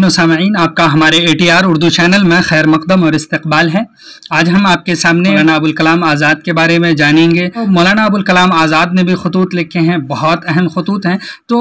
नाज़रीन और सामईन, आपका हमारे ATR उर्दू चैनल में खैर मकदम और इस्तकबाल है। आज हम आपके सामने मौलाना अबुल कलाम आज़ाद के बारे में जानेंगे। मौलाना अबुल कलाम आज़ाद ने भी खतूत लिखे हैं, बहुत अहम खतूत हैं। तो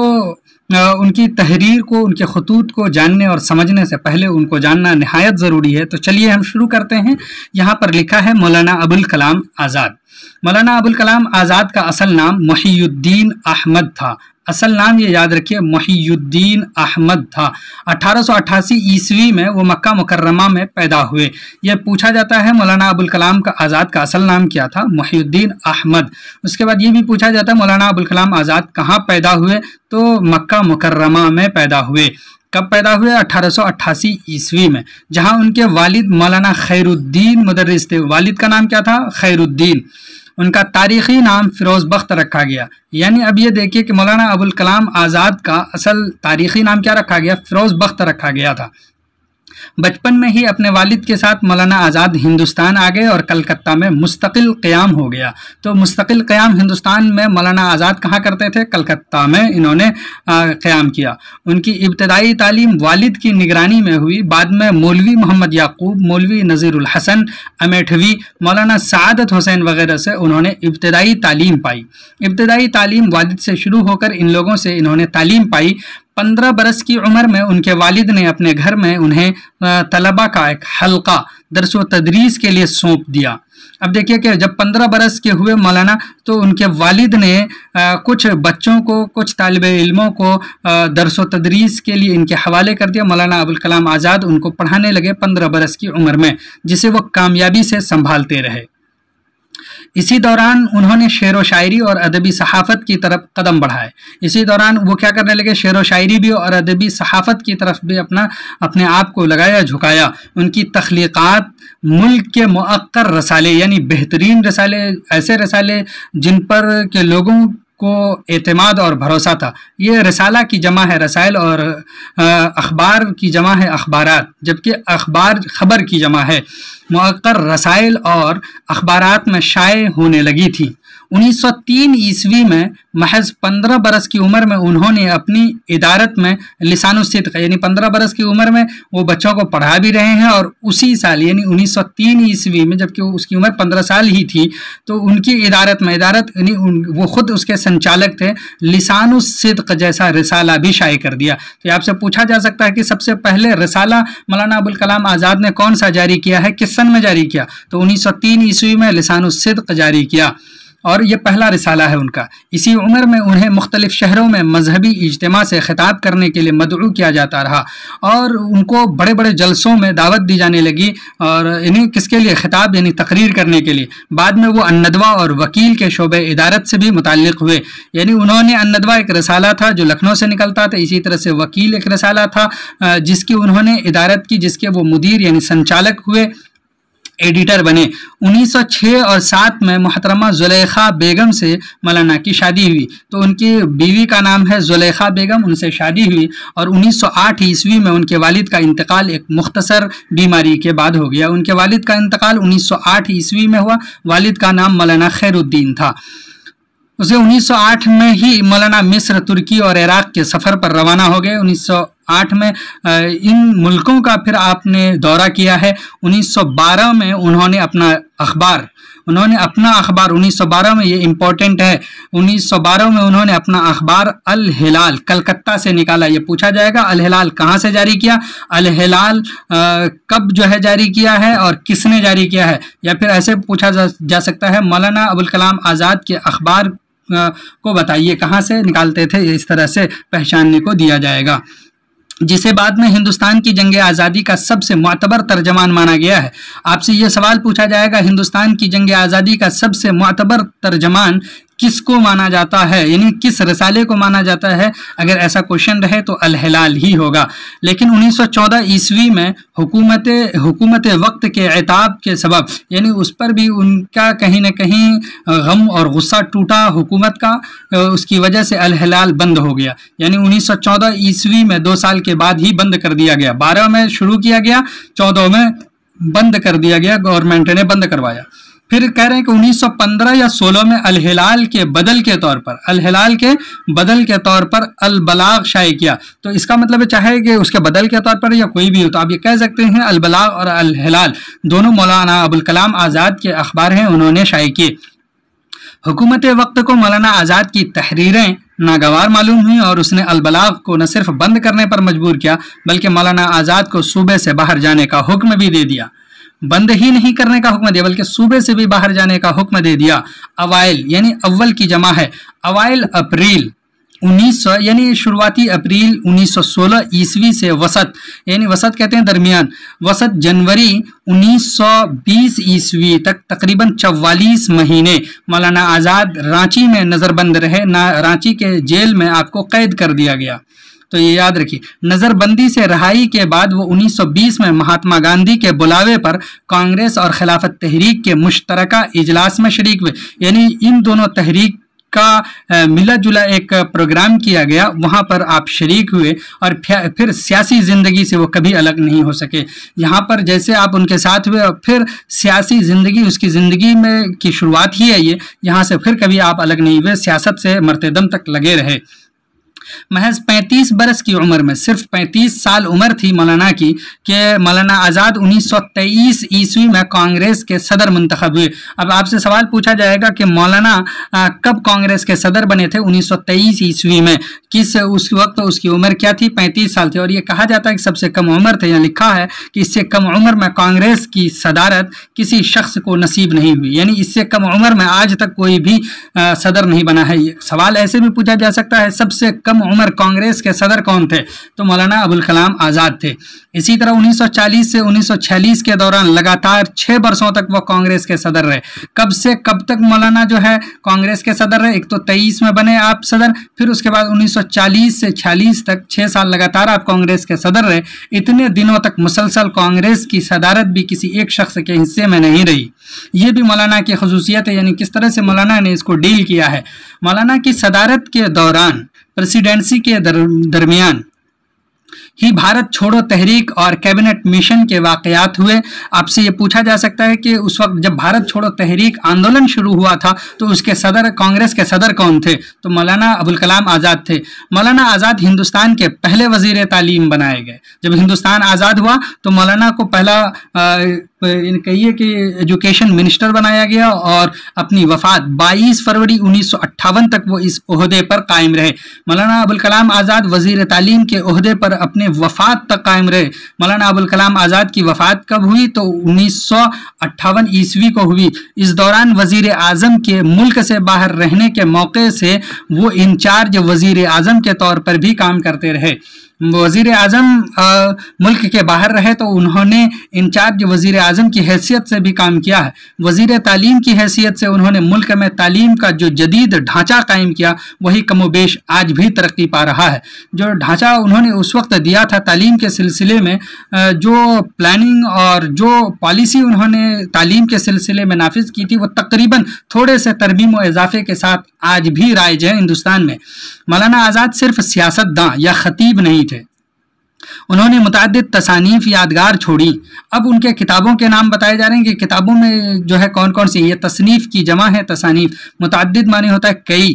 उनकी तहरीर को, उनके खतूत को जानने और समझने से पहले उनको जानना नहायत ज़रूरी है। तो चलिए हम शुरू करते हैं। यहाँ पर लिखा है मौलाना अबुल कलाम आज़ाद। मौलाना अबुल कलाम आज़ाद का असल नाम मुहियुद्दीन अहमद था। असल नाम ये याद रखिए, मुहियुद्दीन अहमद था। 1888 ईस्वी में वो मक्का मुकर्रमा में पैदा हुए। ये पूछा जाता है मौलाना अबुल कलाम का आज़ाद का असल नाम क्या था? मुहियुद्दीन अहमद। उसके बाद ये भी पूछा जाता है मौलाना अबुल कलाम आज़ाद कहाँ पैदा हुए? तो मक्का मुकर्रमा में पैदा हुए। कब पैदा हुए? 1888 ईस्वी में, जहाँ उनके वालिद मौलाना खैरुद्दीन मुदर्रिस थे। वालिद का नाम क्या था? खैरुद्दीन। उनका तारीख़ी नाम फ़िरोज़ बख्त रखा गया। यानी अब ये देखिए कि मौलाना अबुल कलाम आज़ाद का असल तारीख़ी नाम क्या रखा गया? फ़िरोज़ बख्त रखा गया था। बचपन में ही अपने वालिद के साथ मौलाना आज़ाद हिंदुस्तान आ गए और कलकत्ता में मुस्तकिल क़याम हो गया। तो मुस्तकिल क़याम हिंदुस्तान में मौलाना आज़ाद कहाँ करते थे? कलकत्ता में इन्होंने क़याम किया। उनकी इब्तदाई तालीम वालिद की निगरानी में हुई। बाद में मौलवी मोहम्मद याकूब, मौलवी नज़ीरुल हसन अमेठवी, मौलाना सआदत हुसैन वगैरह से उन्होंने इब्तदाई तालीम पाई। इब्तदाई तालीम वालिद से शुरू होकर इन लोगों से इन्होंने तालीम पाई। 15 बरस की उम्र में उनके वालिद ने अपने घर में उन्हें तलबा का एक हल्का दर्स व तदरीस के लिए सौंप दिया। अब देखिए कि जब 15 बरस के हुए मौलाना, तो उनके वालिद ने कुछ बच्चों को, कुछ तालिबे इल्मों को दर्स व तदरीस के लिए इनके हवाले कर दिया। मौलाना अबुल कलाम आज़ाद उनको पढ़ाने लगे 15 बरस की उम्र में, जिसे वो कामयाबी से संभालते रहे। इसी दौरान उन्होंने शेर व शायरी और अदबी सहाफ़त की तरफ कदम बढ़ाए। इसी दौरान वो क्या करने लगे? शेर व शायरी भी और अदबी सहाफ़त की तरफ भी अपने आप को लगाया, झुकाया। उनकी तख्लीक़ात मुल्क के मुअक्कर रसाले, यानी बेहतरीन रसाले, ऐसे रसाले जिन पर के लोगों को एतमाद और भरोसा था। ये रसाला की जमा है रसायल, और अखबार की जमा है अखबारात, जबकि अखबार खबर की जमा है। मुअक्कर रसायल और अखबारात में शाये होने लगी थी। 1903 ईस्वी में महज 15 बरस की उम्र में उन्होंने अपनी इदारत में लिसानुस्सिद्क़, यानी 15 बरस की उम्र में वो बच्चों को पढ़ा भी रहे हैं, और उसी साल यानी 1903 ईस्वी में, जबकि उसकी उम्र 15 साल ही थी, तो उनकी इदारत में, इदारत यानी वो खुद उसके संचालक थे, लिसानुस्सिद्क़ जैसा रिसाला भी शाये कर दिया। तो आपसे पूछा जा सकता है कि सबसे पहले रिसाला मौलाना अबुल कलाम आज़ाद ने कौन सा जारी किया है, किस सन में जारी किया? तो 1903 ईस्वी में लिसानुस्सिद्क़ जारी किया, और ये पहला रिसाला है उनका। इसी उम्र में उन्हें मुख्तलिफ शहरों में मजहबी इज्तिमा से खिताब करने के लिए मदऊ किया जाता रहा, और उनको बड़े बड़े जलसों में दावत दी जाने लगी, और इन्हें किसके लिए? खिताब यानी तकरीर करने के लिए। बाद में वो अन्नदवा और वकील के शोबे इदारत से भी मुताल्लिक़ हुए। यानी उन्होंने अन्नदवा एक रिसाला था जो लखनऊ से निकलता था, इसी तरह से वकील एक रिसाला था जिसकी उन्होंने इदारत की, जिसके वो मुदीर यानी संचालक हुए, एडिटर बने। 1906 और 7 में मोहतरमा ज़ुलेखा बेगम से मौलाना की शादी हुई। तो उनकी बीवी का नाम है ज़ुलेखा बेगम, उनसे शादी हुई, और 1908 ईस्वी में उनके वालिद का इंतकाल एक मुख्तसर बीमारी के बाद हो गया। उनके वालिद का इंतकाल 1908 ईस्वी में हुआ। वालिद का नाम मौलाना खैरुद्दीन था। उसे 1908 में ही मौलाना मिस्र, तुर्की और इराक़ के सफ़र पर रवाना हो गए। 1908 में इन मुल्कों का फिर आपने दौरा किया है। 1912 में उन्होंने अपना अखबार 1912 में, ये इम्पोर्टेंट है, 1912 में उन्होंने अपना अखबार अल हिलाल कलकत्ता से निकाला। ये पूछा जाएगा अल हिलाल कहाँ से जारी किया, अल हिलाल कब जो है जारी किया है और किसने जारी किया है, या फिर ऐसे पूछा जा सकता है मौलाना अबुल कलाम आज़ाद के अखबार को बताइए कहाँ से निकालते थे। इस तरह से पहचानने को दिया जाएगा, जिसे बाद में हिंदुस्तान की जंग आज़ादी का सबसे मुअतबर तर्जमान माना गया है। आपसे ये सवाल पूछा जाएगा हिंदुस्तान की जंग आज़ादी का सबसे मुअतबर तर्जमान किसको माना जाता है, यानी किस रसाले को माना जाता है? अगर ऐसा क्वेश्चन रहे तो अल हिलाल ही होगा। लेकिन 1914 ईस्वी में हुकूमत वक्त के इताब के सबब, यानी उस पर भी उनका कहीं न कहीं गम और गुस्सा टूटा हुकूमत का, उसकी वजह से अल हिलाल बंद हो गया। यानी 1914 ईस्वी में 2 साल के बाद ही बंद कर दिया गया। 12 में शुरू किया गया, 14 में बंद कर दिया गया, गवर्नमेंट ने बंद करवाया। फिर कह रहे हैं कि 1915 या 16 में अल-हिलाल के बदल के तौर पर अल-बलाग शाये किया। तो इसका मतलब है चाहे कि उसके बदल के तौर पर या कोई भी हो, तो आप ये कह सकते हैं अल-बलाग और अल-हिलाल दोनों मौलाना अबुल कलाम आज़ाद के अखबार हैं, उन्होंने शाये किए। हुकूमत वक्त को मौलाना आज़ाद की तहरीरें नागवार मालूम हुई और उसने अल-बलाग को न सिर्फ बंद करने पर मजबूर किया बल्कि मौलाना आज़ाद को सूबे से बाहर जाने का हुक्म भी दे दिया। बंद ही नहीं करने का हुक्म दिया बल्कि सूबे से भी बाहर जाने का हुक्म दे दिया। अवाइल यानी अव्वल की जमा है, अवाइल अप्रैल 1900 यानी शुरुआती अप्रैल 1916 ईस्वी से वसत यानी वसत कहते हैं दरमियान, वसत जनवरी 1920 ईस्वी तक तकरीबन 44 महीने मौलाना आज़ाद रांची में नज़रबंद रहे। रांची के जेल में आपको कैद कर दिया गया। तो ये याद रखिए, नज़रबंदी से रहाई के बाद वो 1920 में महात्मा गांधी के बुलावे पर कांग्रेस और खिलाफत तहरीक के मुश्तरका इजलास में शरीक हुए। यानी इन दोनों तहरीक का मिला जुला एक प्रोग्राम किया गया, वहाँ पर आप शरीक हुए और फिर सियासी ज़िंदगी से वो कभी अलग नहीं हो सके। यहाँ पर जैसे आप उनके साथ हुए और फिर सियासी ज़िंदगी उसकी ज़िंदगी में की शुरुआत ही है ये, यहाँ से फिर कभी आप अलग नहीं हुए, सियासत से मरते दम तक लगे रहे। महज 35 बरस की उम्र में, सिर्फ 35 साल उम्र थी मौलाना की कि मौलाना आज़ाद 1923 ईस्वी में कांग्रेस के सदर मुंतखब हुए। अब आपसे सवाल पूछा जाएगा कि मौलाना कब कांग्रेस के सदर बने थे? 1923 ईस्वी में। उस वक्त उसकी उम्र क्या थी? 35 साल थी। और ये कहा जाता है कि सबसे कम उम्र थे, यहाँ लिखा है कि इससे कम उम्र में कांग्रेस की सदारत किसी शख्स को नसीब नहीं हुई, यानी इससे कम उम्र में आज तक कोई भी सदर नहीं बना है। ये सवाल ऐसे भी पूछा जा सकता है, सबसे कम उम्र कांग्रेस के सदर कौन थे? तो मौलाना अबुल कलाम आज़ाद थे। इसी तरह 1940 से 1946 के दौरान लगातार 6 वर्षों तक वो कांग्रेस के सदर रहे। कब से कब तक मौलाना जो है कांग्रेस के सदर रहे? एक तो 23 में बने आप सदर, फिर उसके बाद 1940 से 46 तक 6 साल लगातार आप कांग्रेस के सदर रहे। इतने दिनों तक मुसलसल कांग्रेस की सदारत भी किसी एक शख्स के हिस्से में नहीं रही। ये भी मौलाना की खसूसियत है, यानी किस तरह से मौलाना ने इसको डील किया है। मौलाना की सदारत के दौरान, प्रेसिडेंसी के दरमियान ही भारत छोड़ो तहरीक और कैबिनेट मिशन के वाकयात हुए। आपसे ये पूछा जा सकता है कि उस वक्त जब भारत छोड़ो तहरीक आंदोलन शुरू हुआ था तो उसके सदर, कांग्रेस के सदर कौन थे? तो मौलाना अबुल कलाम आज़ाद थे। मौलाना आज़ाद हिंदुस्तान के पहले वजीर तालीम बनाए गए। जब हिंदुस्तान आज़ाद हुआ तो मौलाना को पहला कहिए कि एजुकेशन मिनिस्टर बनाया गया और अपनी वफात 22 फरवरी 1958 तक वो इस ओहदे पर कायम रहे। मौलाना अबुल कलाम आज़ाद वजीर तालीम के ओहदे पर अपने वफात तक कायम रहे। मौलाना अबुल कलाम आज़ाद की वफात कब हुई? तो 1958 ईस्वी को हुई। इस दौरान वजीर आज़म के मुल्क से बाहर रहने के मौके से वो इंचार्ज वजीर आज़म के तौर पर भी काम करते रहे। वजीर आज़म मुल्क के बाहर रहे तो उन्होंने इंचार्ज वजीर आज़म की हैसियत से भी काम किया है। वजीर तालीम की हैसियत से उन्होंने मुल्क में तालीम का जो जदीद ढांचा कायम किया वही कमोबेश आज भी तरक्की पा रहा है। जो ढांचा उन्होंने उस वक्त दिया था तालीम के सिलसिले में, जो प्लानिंग और जो पॉलिसी उन्होंने तालीम के सिलसिले में नाफिज की थी वो तकरीबन थोड़े से तरमीम व इजाफे के साथ आज भी राइज है हिंदुस्तान में। मौलाना आज़ाद सिर्फ सियासतदां या खतीब नहीं थे, उन्होंने मुतअद्दिद तसानीफ यादगार छोड़ी। अब उनके किताबों के नाम बताए जा रहे हैं कि किताबों में जो है कौन कौन सी। ये तसनीफ की जमा है तसानीफ, मुतअद्दिद माने होता है कई।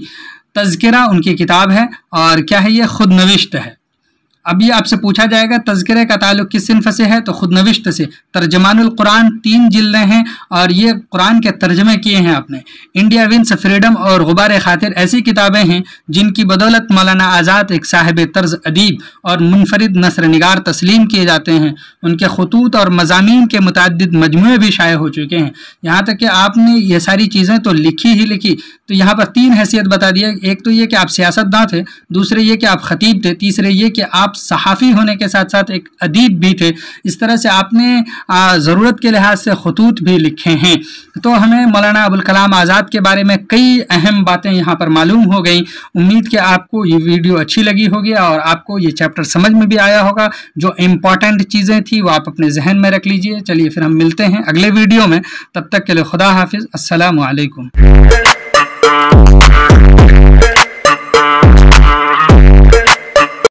तज़किरा उनकी किताब है और क्या है ये? खुद नविश्त है। अब ये आपसे पूछा जाएगा तज़किरे का ताल्लुक किस सिन्फ से है? तो खुद नविश्त से। तर्जमानुल कुरान 3 जिल्दें हैं और ये कुरान के तर्जमे किए हैं आपने। इंडिया विंस फ्रीडम और गुबार खातिर ऐसी किताबें हैं जिनकी बदौलत मौलाना आज़ाद एक साहिब तर्ज अदीब और मुनफरिद नसर निगार तस्लीम किए जाते हैं। उनके खतूत और मज़ामीन के मुतअद्दिद मजमूए भी शाये हो चुके हैं। यहाँ तक कि आपने ये सारी चीज़ें तो लिखी ही लिखी। तो यहाँ पर 3 हैसियत बता दिया। एक तो ये कि आप सियासतदां थे, दूसरे ये कि आप खतीब थे, तीसरे ये कि आप सहाफ़ी होने के साथ साथ एक अदीब भी थे। इस तरह से आपने ज़रूरत के लिहाज से खतूत भी लिखे हैं। तो हमें मौलाना अबुल कलाम आज़ाद के बारे में कई अहम बातें यहाँ पर मालूम हो गई। उम्मीद कि आपको ये वीडियो अच्छी लगी होगी और आपको ये चैप्टर समझ में भी आया होगा। जो इम्पॉर्टेंट चीज़ें थी वो आप अपने जहन में रख लीजिए। चलिए फिर हम मिलते हैं अगले वीडियो में, तब तक के लिए खुदा हाफिज़, अस्सलामु अलैकुम।